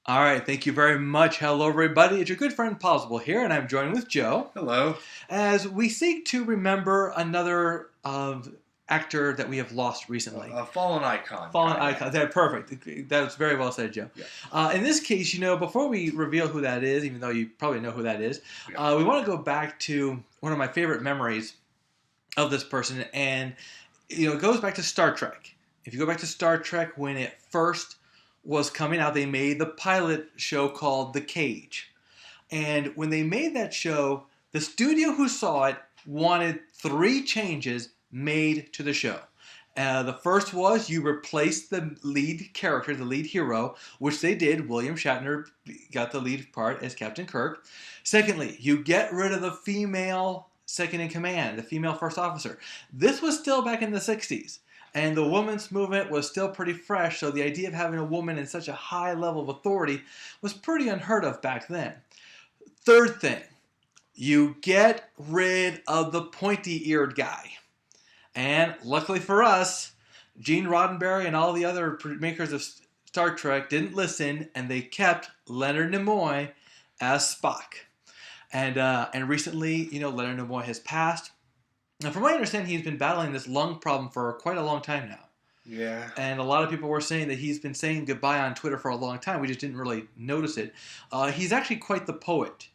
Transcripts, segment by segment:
All right, thank you very much. Hello, everybody. It's your good friend Pozzible here, and I'm joined with Joe Hello. as we seek to remember another actor that we have lost recently. A fallen icon. Fallen icon. That's perfect. That was very well said, Joe. Yeah. In this case, before we reveal who that is, even though you probably know who that is, we want to go back to one of my favorite memories of this person, and it goes back to Star Trek. If you go back to Star Trek when it first was coming out, they made the pilot show called The Cage. And when they made that show, the studio who saw it wanted 3 changes made to the show. The first was you replaced the lead character, the lead hero, which they did. William Shatner got the lead part as Captain Kirk. Secondly, you get rid of the female second in command, the female first officer. This was still back in the 60s. And the women's movement was still pretty fresh, so the idea of having a woman in such a high level of authority was pretty unheard of back then. Third thing, you get rid of the pointy-eared guy. And luckily for us, Gene Roddenberry and all the other makers of Star Trek didn't listen, and they kept Leonard Nimoy as Spock. And recently, Leonard Nimoy has passed. Now, from what I understand, he's been battling this lung problem for quite a long time now. Yeah. And a lot of people were saying that he's been saying goodbye on Twitter for a long time. We just didn't really notice it. He's actually quite the poet.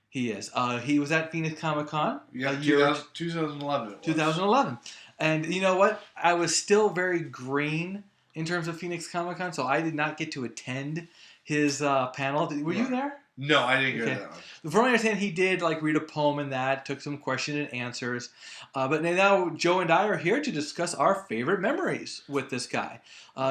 He is. He was at Phoenix Comic-Con. Yeah, 2011. 2011. And you know what? I was still very green in terms of Phoenix Comic-Con, so I did not get to attend his panel. Were you there? No, I didn't go to that one. From what I understand, he did read a poem and that, took some question and answers. But now Joe and I are here to discuss our favorite memories with this guy.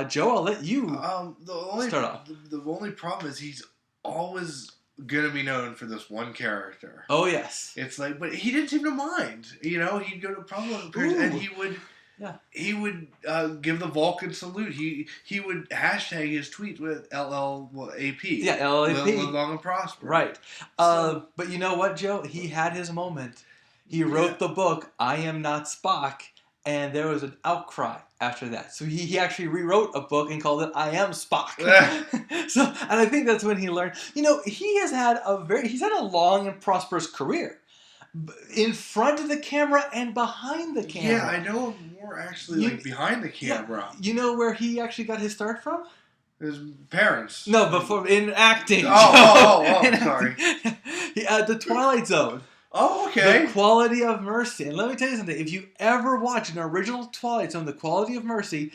Joe, I'll let you start off. The only problem is he's always going to be known for this one character. Oh, yes. It's like, but he didn't seem to mind. He'd go to problem appearance and he would... Yeah. He would give the Vulcan salute. He would hashtag his tweets with LLAP. Yeah, LLAP. Live long and prosper. Right. But you know what, Joe? He had his moment. He wrote the book, I Am Not Spock, and there was an outcry after that. So he actually rewrote a book and called it I Am Spock. And I think that's when he learned. He's had a long and prosperous career. In front of the camera and behind the camera. Yeah, I know more actually behind the camera. Yeah, you know where he actually got his start from? His parents. No, before in acting. Sorry. The Twilight Zone. Oh, okay. The Quality of Mercy. And let me tell you something. If you ever watch an original Twilight Zone, The Quality of Mercy,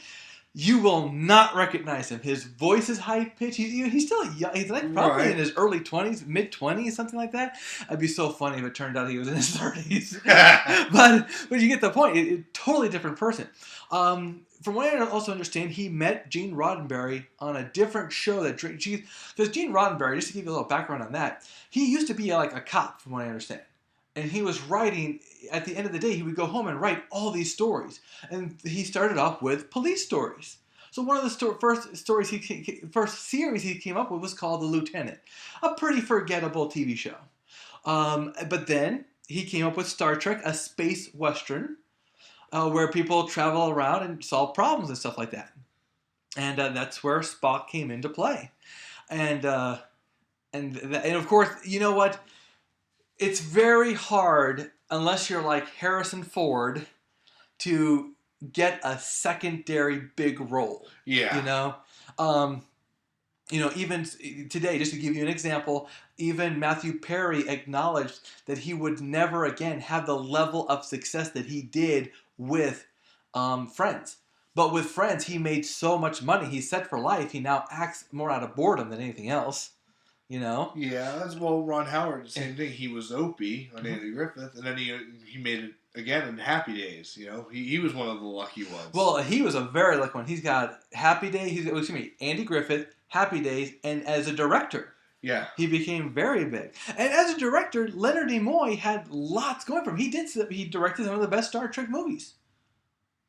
you will not recognize him. His voice is high-pitched. He's still young. He's probably in his early 20s, mid-20s, something like that. It'd be so funny if it turned out he was in his 30s. but you get the point. A totally different person. From what I also understand, he met Gene Roddenberry on a different show. Because Gene Roddenberry, just to give you a little background on that, he used to be a cop, from what I understand. And he was writing, at the end of the day, he would go home and write all these stories. And he started off with police stories. So one of the first series he came up with was called The Lieutenant. A pretty forgettable TV show. But then he came up with Star Trek, a space western, where people travel around and solve problems and stuff like that. And that's where Spock came into play. And of course, you know what? It's very hard, unless you're like Harrison Ford, to get a secondary big role. Yeah. Even today, just to give you an example, even Matthew Perry acknowledged that he would never again have the level of success that he did with Friends. But with Friends, he made so much money. He's set for life. He now acts more out of boredom than anything else. Yeah, that's Ron Howard. The same thing. He was Opie on Andy Griffith, and then he made it again in Happy Days. He was one of the lucky ones. Well, he was a very lucky one. He's got Happy Days. Andy Griffith, Happy Days, and as a director, yeah, he became very big. And as a director, Leonard Nimoy had lots going for him. He directed some of the best Star Trek movies.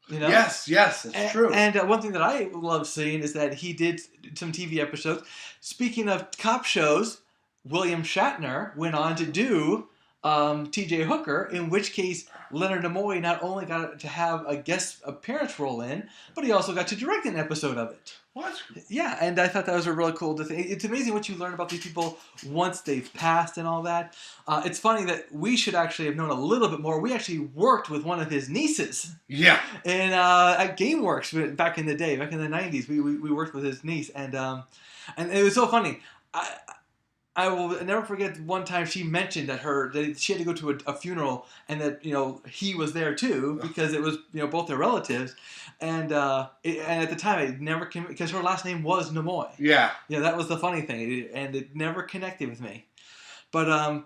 Yes, that's true. And one thing that I love seeing is that he did some TV episodes. Speaking of cop shows, William Shatner went on to do T.J. Hooker, in which case Leonard Nimoy not only got to have a guest appearance role in, but he also got to direct an episode of it. What? Yeah, and I thought that was a really cool thing. It's amazing what you learn about these people once they've passed and all that. It's funny that we should actually have known a little bit more. We actually worked with one of his nieces. Yeah. And at GameWorks back in the day, back in the 90s, we worked with his niece, and it was so funny. I will never forget one time she mentioned that she had to go to a funeral, and that he was there too, because it was both their relatives, and at the time it never came, because her last name was Nimoy. Yeah. Yeah, that was the funny thing, and it never connected with me. But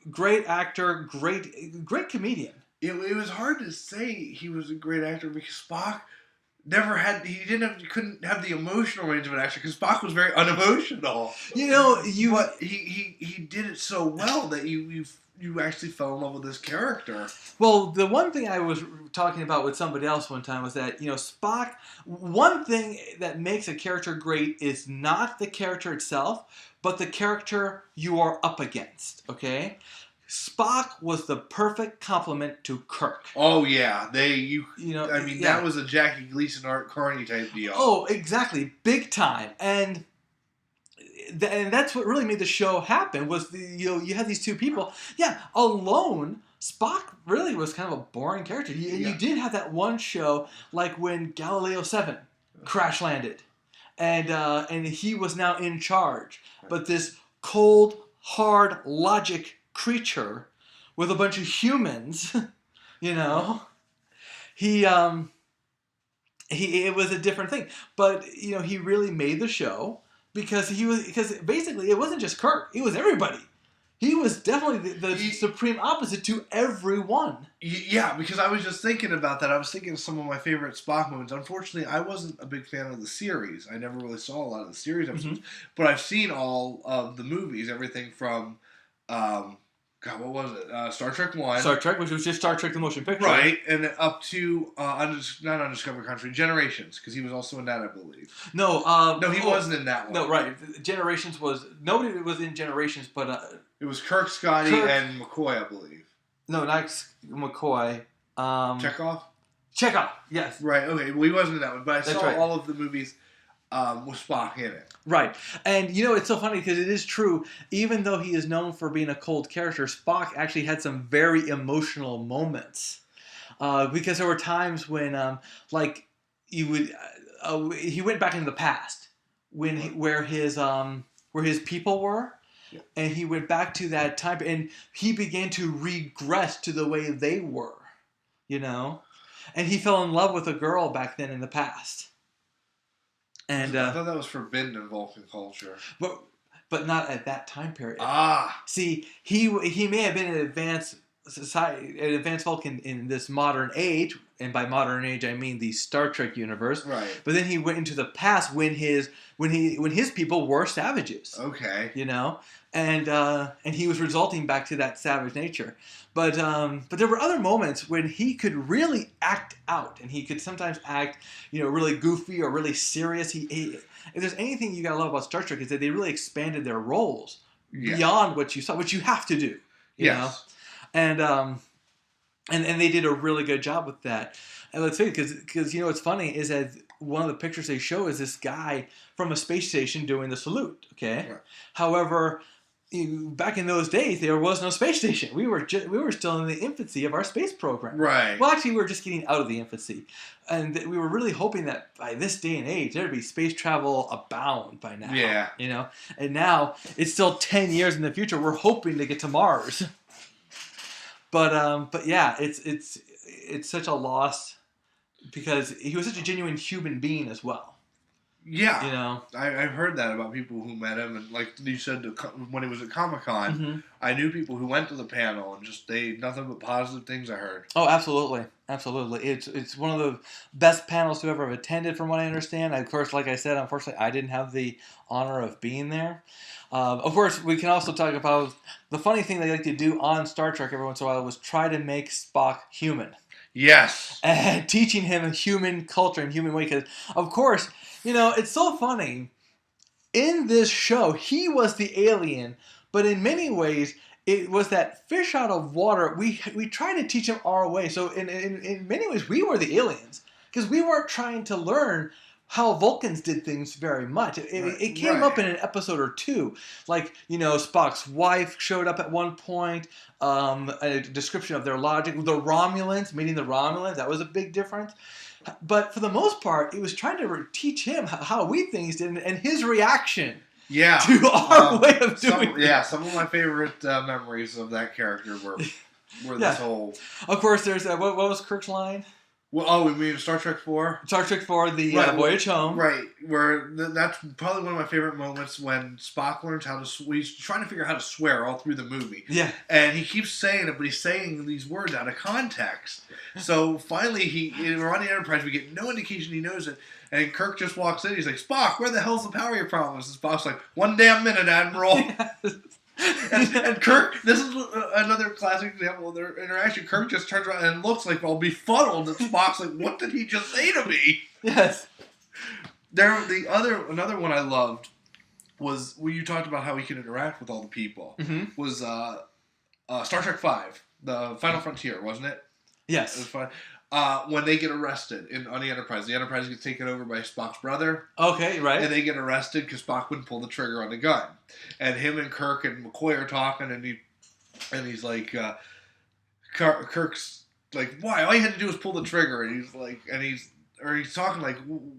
great actor, great comedian. It was hard to say he was a great actor because Spock couldn't have the emotional range of an actor because Spock was very unemotional. But he did it so well that you actually fell in love with this character. Well, the one thing I was talking about with somebody else one time was that Spock. One thing that makes a character great is not the character itself, but the character you are up against. Okay. Spock was the perfect complement to Kirk. Oh yeah, that was a Jackie Gleason, Art Carney type deal. Oh, exactly, big time, and that's what really made the show happen. Was you had these two people, alone. Spock really was kind of a boring character. You did have that one show, like when Galileo 7 crash landed, and he was now in charge, but this cold, hard logic creature with a bunch of humans, it was a different thing. But he really made the show because basically it wasn't just Kirk, it was everybody. He was definitely the supreme opposite to everyone. Yeah, because I was just thinking about that. I was thinking of some of my favorite Spock moments. Unfortunately, I wasn't a big fan of the series. I never really saw a lot of the series episodes, but I've seen all of the movies, everything from what was it? Star Trek 1. Star Trek, which was just Star Trek the Motion Picture. Right, and then up to, not Undiscovered Country, Generations, because he was also in that, I believe. No, he wasn't in that one. No, right. Generations was, nobody was in Generations, but... it was Kirk, Scotty, and McCoy, I believe. No, not McCoy. Chekhov, yes. Right, okay, well, he wasn't in that one, but I saw all of the movies with Spock in it. Right. And, it's so funny because it is true. Even though he is known for being a cold character, Spock actually had some very emotional moments. Because there were times when, he went back into the past where his people were. Yeah. And he went back to that time, and he began to regress to the way they were, And he fell in love with a girl back then in the past. And I thought that was forbidden in Vulcan culture. But not at that time period. Ah. See, he may have been an advanced society, an advanced Vulcan in this modern age, and by modern age I mean the Star Trek universe. Right. But then he went into the past when his people were savages. Okay. And he was resulting back to that savage nature. But there were other moments when he could really act out, and he could sometimes act, really goofy or really serious. If there's anything you gotta love about Star Trek is that they really expanded their roles beyond what you saw, which you have to do. You know? And they did a really good job with that. And let's say, because what's funny is that one of the pictures they show is this guy from a space station doing the salute. Okay, right. However, back in those days, there was no space station. We were still in the infancy of our space program. Right. Well, actually, we were just getting out of the infancy, and we were really hoping that by this day and age, there'd be space travel abound by now. Yeah. And now it's still 10 years in the future. We're hoping to get to Mars. But yeah, it's such a loss because he was such a genuine human being as well. Yeah, I've heard that about people who met him, and like you said, when he was at Comic-Con, I knew people who went to the panel, and just nothing but positive things I heard. Oh, absolutely. It's one of the best panels to ever have attended, from what I understand. Of course, like I said, unfortunately, I didn't have the honor of being there. Of course, we can also talk about the funny thing they like to do on Star Trek every once in a while was try to make Spock human. Yes. And teaching him human culture and human way, because, of course, it's so funny. In this show, he was the alien, but in many ways, it was that fish out of water. We tried to teach him our way. So in many ways, we were the aliens because we weren't trying to learn how Vulcans did things very much. It came up in an episode or two. Like, Spock's wife showed up at one point, a description of their logic. The Romulans, meeting the Romulans, that was a big difference. But for the most part, it was trying to teach him how we things did and his reaction to our way of doing it. Some of my favorite memories of that character were this whole... Of course, there's... what was Kirk's line? Well, we mean Star Trek 4? Star Trek 4, the Voyage Home. Right, where that's probably one of my favorite moments when Spock learns how to... He's trying to figure out how to swear all through the movie. Yeah. And he keeps saying it, but he's saying these words out of context. So finally, we're on the Enterprise, we get no indication he knows it, and Kirk just walks in, he's like, Spock, where the hell's the power you promised? And Spock's like, 1 damn minute, Admiral. Yes. And Kirk, this is another classic example of their interaction. Kirk just turns around and looks like all befuddled, and Spock's like, what did he just say to me? Yes. Another one I loved was when you talked about how he can interact with all the people. Mm-hmm. Was Star Trek 5, the Final Frontier, wasn't it? Yes. It was fun. When they get arrested on the Enterprise gets taken over by Spock's brother. Okay, right. And they get arrested because Spock wouldn't pull the trigger on the gun. And him and Kirk and McCoy are talking, and he's like, Kirk's like, why? All you had to do was pull the trigger. And he's like, he's talking like,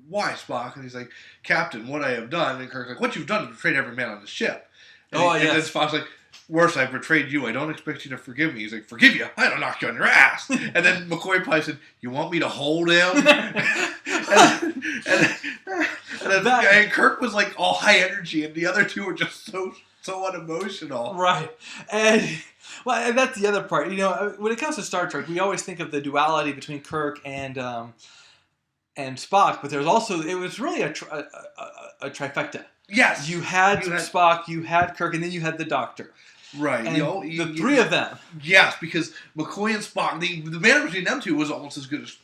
why, Spock? And he's like, Captain, what I have done. And Kirk's like, what you've done is betrayed every man on the ship. And yes. And then Spock's like, worse, I betrayed you. I don't expect you to forgive me. He's like, forgive you? I don't knock you on your ass. And then McCoy probably said, you want me to hold him? and Kirk was like all high energy, and the other two were just so unemotional. Right. And that's the other part. When it comes to Star Trek, we always think of the duality between Kirk and Spock, but there's also, it was really a trifecta. Yes. You had Spock, you had Kirk, and then you had the Doctor. Right. And the three of them. Yes, because McCoy and Spock, the banter between them two was almost as good as...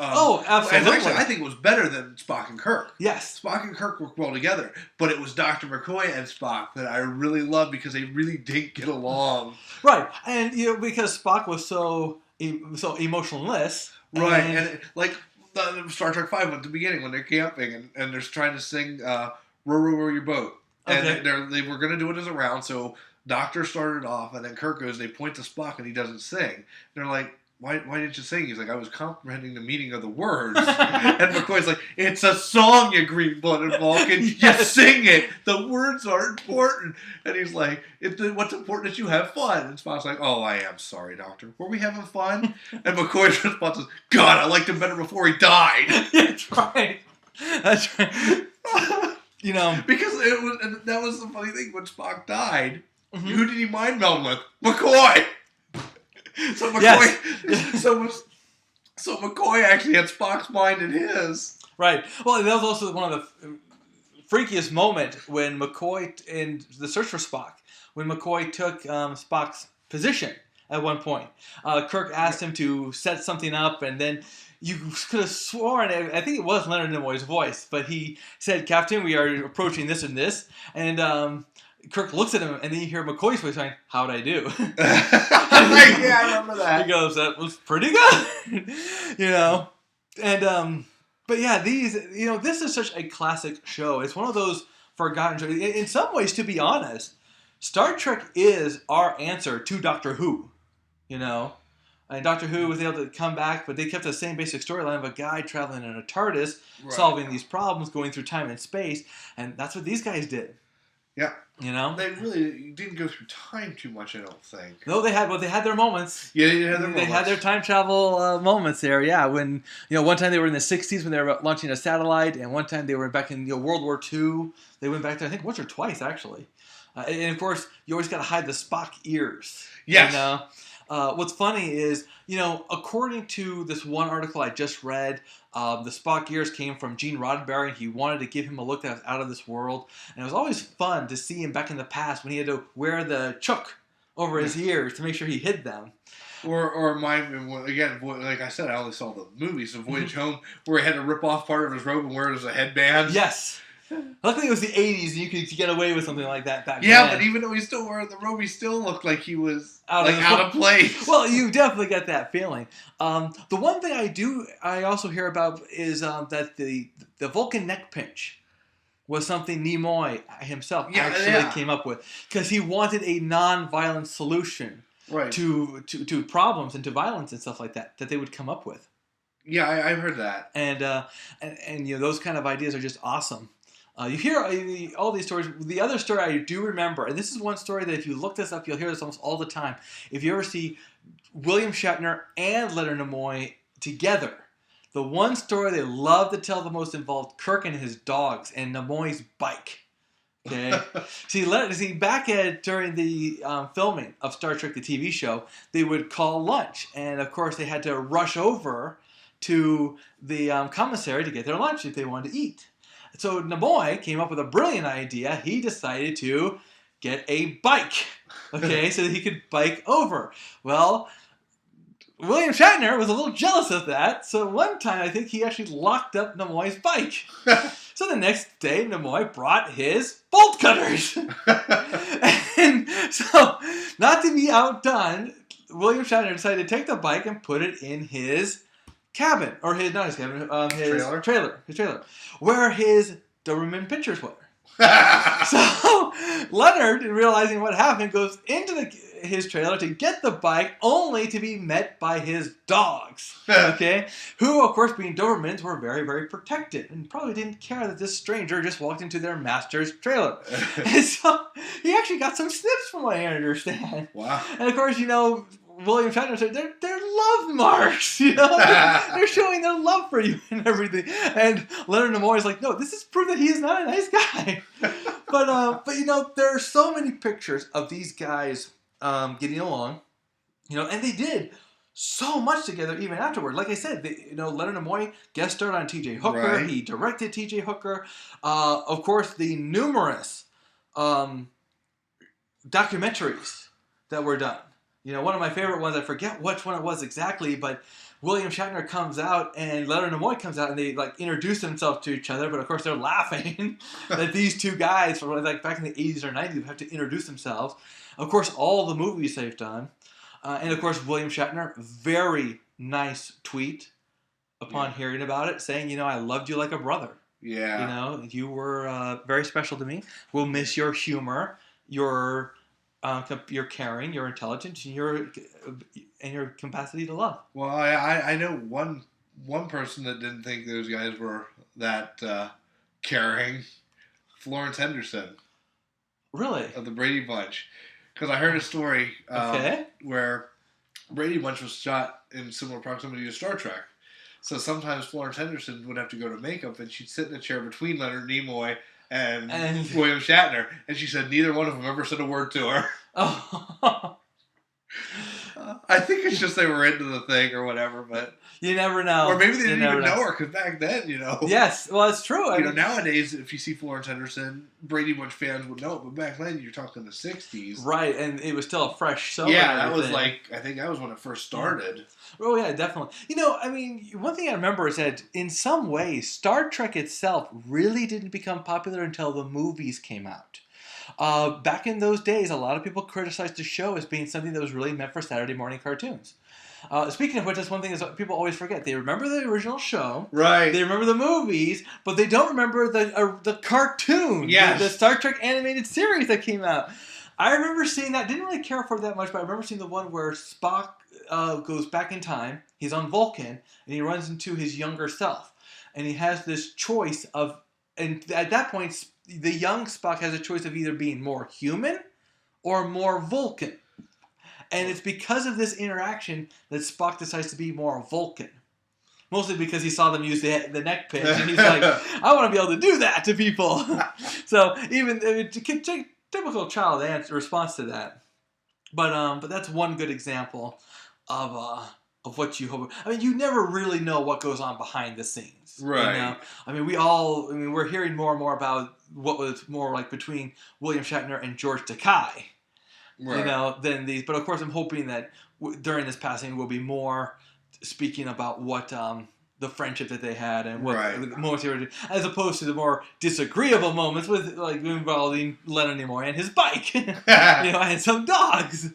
absolutely. And actually, I think it was better than Spock and Kirk. Yes. Spock and Kirk worked well together, but it was Dr. McCoy and Spock that I really loved because they really didn't get along. Right. And, because Spock was so emotionless. Right. And like the Star Trek 5 at the beginning when they're camping and they're trying to sing row, row your boat. Okay. And they were going to do it as a round, so Doctor started off, and then Kirk goes, they point to Spock, and he doesn't sing. They're like, why didn't you sing? He's like, I was comprehending the meaning of the words. And McCoy's like, it's a song, you green-blooded Vulcan. Yes. You sing it. The words are important. And he's like, what's important is you have fun. And Spock's like, oh, I am sorry, Doctor. Were we having fun? And McCoy's response is, God, I liked him better before he died. That's right. That's right. Because that was the funny thing. When Spock died, who did he mind meld with? McCoy! So McCoy, yes. so McCoy actually had Spock's mind in his. Right. Well, that was also one of the freakiest moments when McCoy, in the search for Spock, when McCoy took Spock's position at one point. Kirk asked him to set something up, and then you could have sworn, I think it was Leonard Nimoy's voice, but he said, Captain, we are approaching this and this, and Kirk looks at him, and then you hear McCoy's voice saying, how'd I do? Yeah, I remember that. He goes, that was pretty good. And, but yeah, this is such a classic show. It's one of those forgotten shows. In some ways, to be honest, Star Trek is our answer to Doctor Who, And Doctor Who was able to come back, but they kept the same basic storyline of a guy traveling in a TARDIS, solving these problems, going through time and space, and that's what these guys did. Yeah. They really didn't go through time too much, I don't think. No, they had their moments. Yeah, they had their moments. They had their time travel moments there, yeah. When, one time they were in the 60s when they were launching a satellite, and one time they were back in World War II. They went back there, I think, once or twice, actually. And, of course, you always got to hide the Spock ears. Yes. What's funny is, according to this one article I just read, the Spock ears came from Gene Roddenberry, and he wanted to give him a look that was out of this world. And it was always fun to see him back in the past when he had to wear the chook over his ears to make sure he hid them. Or again, like I said, I only saw the movies of Voyage Home, where he had to rip off part of his robe and wear it as a headband. Yes. Luckily, it was the '80s, and you could get away with something like that back then. Yeah, but even though he's still wearing the robe, he still looked like he was out of place. Well, you definitely get that feeling. The one thing I also hear about is that the Vulcan neck pinch was something Nimoy himself actually came up with, because he wanted a non-violent solution to problems and to violence and stuff like that they would come up with. Yeah, I've heard that. And those kind of ideas are just awesome. You hear all these stories. The other story I do remember, and this is one story that if you look this up, you'll hear this almost all the time. If you ever see William Shatner and Leonard Nimoy together, the one story they love to tell the most involved Kirk and his dogs and Nimoy's bike. Okay, see, back during the filming of Star Trek, the TV show, they would call lunch, and of course they had to rush over to the commissary to get their lunch if they wanted to eat. So Nimoy came up with a brilliant idea. He decided to get a bike, okay, so that he could bike over. Well, William Shatner was a little jealous of that, so one time I think he actually locked up Nimoy's bike. So the next day, Nimoy brought his bolt cutters. And so, not to be outdone, William Shatner decided to take the bike and put it in his cabin, or his trailer, where his Doberman pictures were. So Leonard, realizing what happened, goes into his trailer to get the bike, only to be met by his dogs. Okay, who, of course, being Dobermans, were very, very protected and probably didn't care that this stranger just walked into their master's trailer. And so he actually got some snips, from what I understand. Wow! And of course, William Shatner said they're love marks, they're showing their love for you and everything. And Leonard Nimoy is like, no, this is proof that he is not a nice guy. But there are so many pictures of these guys getting along, and they did so much together even afterward. Like I said, Leonard Nimoy guest starred on T.J. Hooker. Right. He directed T.J. Hooker. Of course, the numerous documentaries that were done. One of my favorite ones, I forget which one it was exactly, but William Shatner comes out and Leonard Nimoy comes out, and they introduce themselves to each other, but of course they're laughing that these two guys from back in the 80s or 90s have to introduce themselves. Of course, all the movies they've done. And of course, William Shatner, very nice tweet upon hearing about it, saying, I loved you like a brother. Yeah. You were very special to me. We'll miss your humor, your caring, your intelligence, and your capacity to love. Well, I know one person that didn't think those guys were that caring. Florence Henderson. Really? Of the Brady Bunch. Because I heard a story where Brady Bunch was shot in similar proximity to Star Trek. So sometimes Florence Henderson would have to go to makeup, and she'd sit in a chair between Leonard Nimoy and William Shatner, and she said neither one of them ever said a word to her. Oh. I think it's just they were into the thing or whatever, but you never know. Or maybe they didn't even know her, because back then, Yes, well, it's true. Nowadays, if you see Florence Henderson, Brady Bunch fans would know it, but back then, you're talking the 60s. Right, and it was still a fresh show. Yeah, that was I think that was when it first started. Oh, yeah, definitely. One thing I remember is that in some ways, Star Trek itself really didn't become popular until the movies came out. Back in those days, a lot of people criticized the show as being something that was really meant for Saturday morning cartoons. Speaking of which, that's one thing that people always forget. They remember the original show. Right. They remember the movies, but they don't remember the cartoon. Yes. The Star Trek animated series that came out. I remember seeing that. Didn't really care for it that much, but I remember seeing the one where Spock goes back in time. He's on Vulcan, and he runs into his younger self. And he has this choice of... And at that point, the young Spock has a choice of either being more human or more Vulcan. And it's because of this interaction that Spock decides to be more Vulcan. Mostly because he saw them use the neck pinch, and he's like, I want to be able to do that to people. So even typical child response to that. But that's one good example of what you hope. You never really know what goes on behind the scenes. Right. We're hearing more and more about what was more like between William Shatner and George Takei. Right. Than these. But of course, I'm hoping that during this passing, we'll be more speaking about what the friendship that they had and what Right. moments they were, as opposed to the more disagreeable moments with like involving Leonard Nimoy and his bike, and some dogs.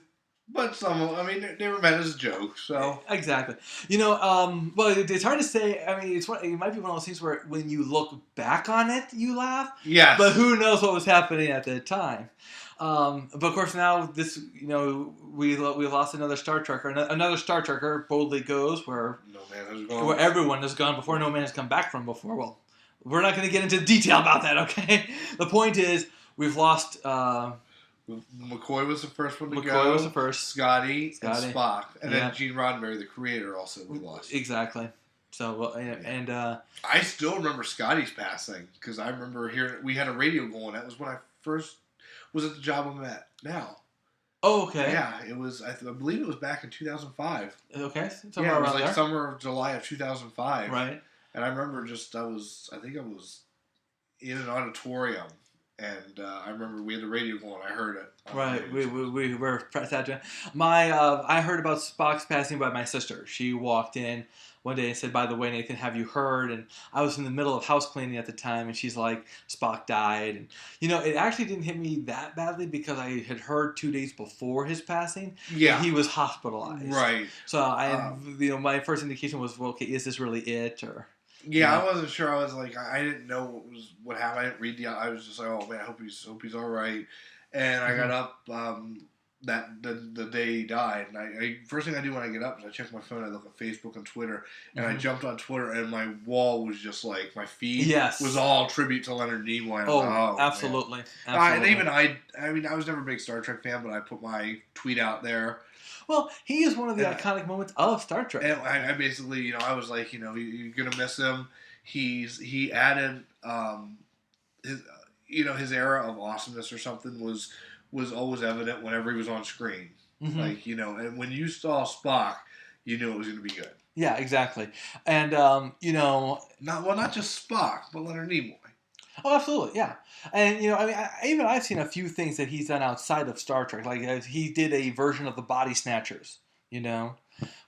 But I mean, they were meant as a joke, so. Exactly. Well, it's hard to say. I mean, it might be one of those things where when you look back on it, you laugh. Yes. But who knows what was happening at the time? But of course now we lost another Star Trekker. Another Star Trekker boldly goes where No Man has gone. Where everyone has gone before. No man has come back from before. Well, we're not going to get into detail about that. Okay. The point is we've lost. McCoy was the first one to go. McCoy was the first. Scotty, and Spock. And then Yeah. Gene Roddenberry, the creator, also we lost. Exactly. So, I still remember Scotty's passing, because I remember hearing, we had a radio going. That was when I first was at the job I'm at now. Oh, okay. Yeah, it was, I believe it was back in 2005. Okay. Yeah, it was like summer of July of 2005. Right. And I remember I think I was in an auditorium. And I remember we had the radio going. I heard it. Right, we were sad. I heard about Spock's passing by my sister. She walked in one day and said, "By the way, Nathan, have you heard?" And I was in the middle of house cleaning at the time, and she's like, "Spock died." And it actually didn't hit me that badly because I had heard 2 days before his passing. Yeah, he was hospitalized. Right. So my first indication was, well, okay, is this really it or? Yeah, I wasn't sure. I was like, I didn't know what happened. I didn't read I was just like, oh man, I hope he's all right. And I got up the day he died, and I first thing I do when I get up is I check my phone. I look at Facebook and Twitter, and I jumped on Twitter, and my wall was just like my feed was all tribute to Leonard Nimoy. Oh, absolutely. And even I mean, I was never a big Star Trek fan, but I put my tweet out there. Well, he is one of the iconic moments of Star Trek. And I basically, I was like, you're gonna miss him. He added his era of awesomeness or something was always evident whenever he was on screen. Mm-hmm. Like, and when you saw Spock, you knew it was gonna be good. Yeah, exactly. And not just Spock, but Leonard Nimoy. Oh, absolutely, yeah. And I've seen a few things that he's done outside of Star Trek. Like he did a version of the Body Snatchers,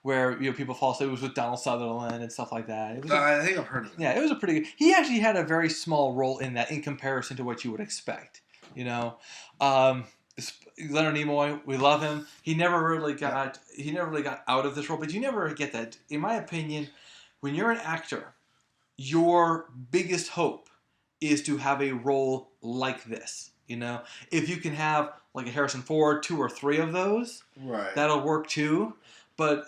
where people fall asleep. It was with Donald Sutherland and stuff like that. I think I've heard of it. Yeah, it was a pretty good. He actually had a very small role in that, in comparison to what you would expect. Leonard Nimoy, we love him. He never really got out of this role, but you never get that. In my opinion, when you're an actor, your biggest hope is to have a role like this. If you can have like a Harrison Ford, 2 or 3 of those, right, that'll work too. But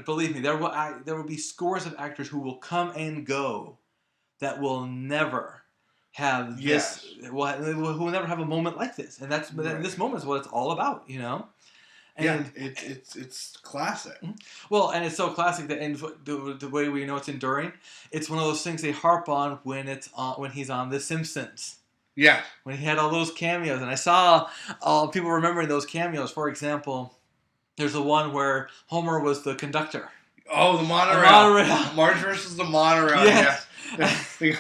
believe me, there will be scores of actors who will come and go that will never have this. Who will never have a moment like this, and this moment is what it's all about. And it's classic. Well, and it's so classic that, and the way we know it's enduring, it's one of those things they harp on when he's on The Simpsons. Yeah. When he had all those cameos, and I saw people remembering those cameos. For example, there's the one where Homer was the conductor. Oh, the monorail. Marge versus the monorail. Yes. Yeah.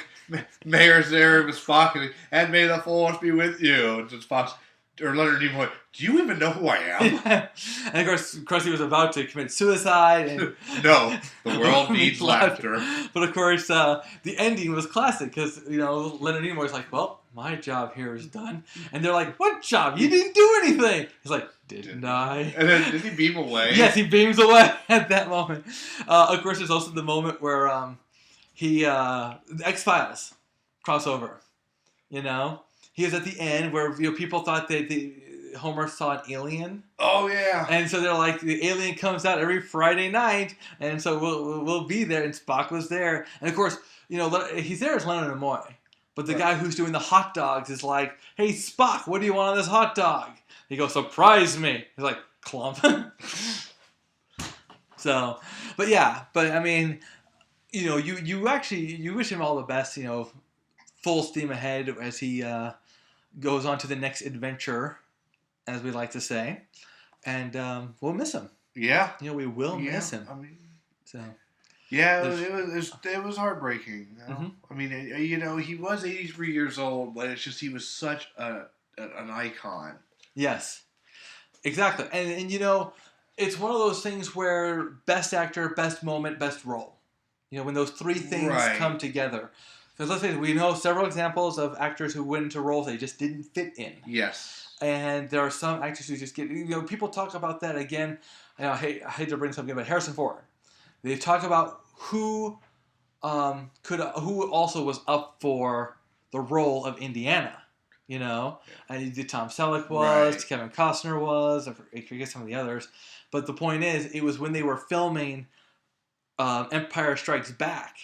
Mayor's there with Spock, and may the force be with you. And Spock. Or Leonard Nimoy, do you even know who I am? Yeah. And of course, he was about to commit suicide. And no, the world needs laughter. But of course, the ending was classic because Leonard Nimoy was like, "Well, my job here is done," and they're like, "What job? You didn't do anything." He's like, "Didn't I?" And then did he beam away? Yes, he beams away at that moment. Of course, there's also the moment where the X-Files crossover. He was at the end where people thought that Homer saw an alien. Oh yeah. And so they're like, the alien comes out every Friday night, and so we'll be there. And Spock was there, and of course, he's there as Leonard Nimoy, but the guy who's doing the hot dogs is like, "Hey Spock, what do you want on this hot dog?" He goes, "Surprise me." He's like, "Clump." So, but I mean, you wish him all the best. Full steam ahead as he goes on to the next adventure, as we like to say, and we'll miss him. Yeah, we will miss him. I mean, so yeah, it was heartbreaking. Mm-hmm. I mean, he was 83 years old, but it's just he was such an icon. Yes, exactly, and it's one of those things where best actor, best moment, best role. When those three things Right. come together. Because let's face it, we know several examples of actors who went into roles they just didn't fit in. Yes. And there are some actors who just get, people talk about that again. I hate to bring something, but Harrison Ford. They talk about who also was up for the role of Indiana. And Tom Selleck was, Right. Kevin Costner was, I forget some of the others. But the point is, it was when they were filming Empire Strikes Back.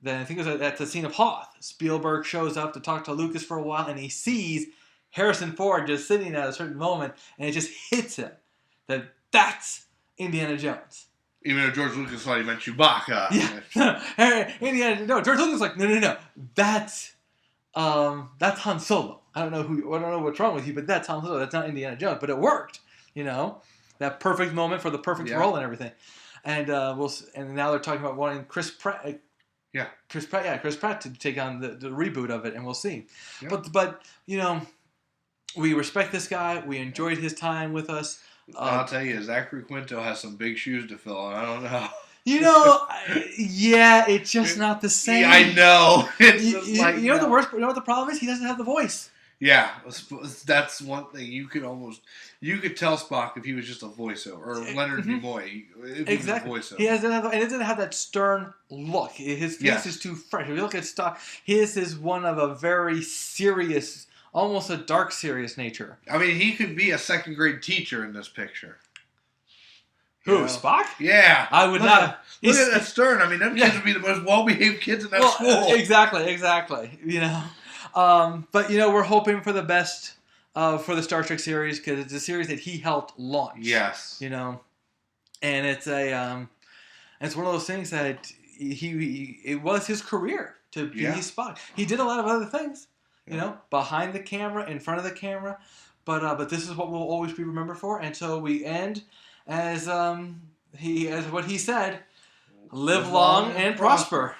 Then I think it was at the scene of Hoth. Spielberg shows up to talk to Lucas for a while, and he sees Harrison Ford just sitting at a certain moment, and it just hits him that that's Indiana Jones. Even though George Lucas thought he meant Chewbacca. Yeah. No, George Lucas was like, no. That's Han Solo. I don't know what's wrong with you, but that's Han Solo. That's not Indiana Jones. But it worked. That perfect moment for the perfect role and everything. And and now they're talking about wanting Chris Pratt. Chris Pratt to take on the reboot of it, and we'll see. Yeah. But we respect this guy. We enjoyed his time with us. I'll tell you, Zachary Quinto has some big shoes to fill, and I don't know. It's just not the same. Yeah, I know. The worst. You know what the problem is? He doesn't have the voice. Yeah, that's one thing you could tell Spock if he was just a voiceover, or Leonard Nimoy. Exactly. He was a voiceover. He and it doesn't have that stern look. His face is too fresh. If you look at Spock, his is one of a very serious, almost a dark, serious nature. I mean, he could be a second grade teacher in this picture. Who, Spock? Yeah. I would not. Look at that Stern. I mean, them kids would be the most well-behaved kids in that school. Exactly. But we're hoping for the best for the Star Trek series because it's a series that he helped launch. Yes. And it's it's one of those things that it was his career to be Spock. He did a lot of other things, behind the camera, in front of the camera, but this is what we'll always be remembered for. And so we end as what he said: live long and prosper.